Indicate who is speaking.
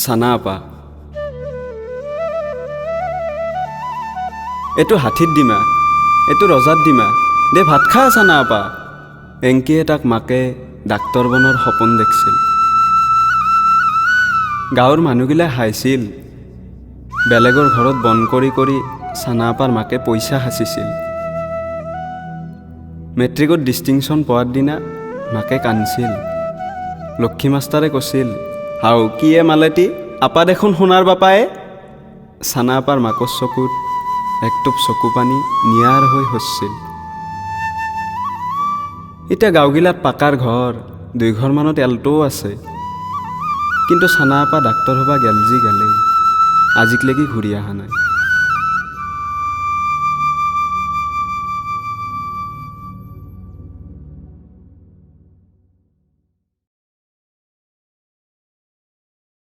Speaker 1: চানা আপা এইটো হাতীত ডিমা এইটো ৰজাত ডিমা দে ভাত খা চানা আপা এংকিয়ে তাক মাকে ডাক্তৰ বনৰ সপোন দেখছিল গাঁৱৰ মানুহগিলা হাঁহিছিল বেলেগৰ ঘৰত বন কৰি কৰি চানা আপাৰ মাকে পইচা সাঁচিছিল মেট্ৰিকত ডিষ্টিংশ্যন পোৱাৰ দিনা মাকে কান্দিছিল লক্ষী মাষ্টাৰে কৈছিল হাও কিয়ে মালেতি আপা দেখোন সোণাৰ বাপায়ে চানা আপাৰ মাকৰ চকুত একটোপ চকু পানী নিয়াৰ হৈ হৈছিল এতিয়া গাঁওগিলাত পাকাৰ ঘৰ 2 ঘৰমানত এল্টও আছে কিন্তু চানা আপা ডাক্তৰ হবা গেল যি গেলেই আজিকলেকি ঘূৰি অহা নাই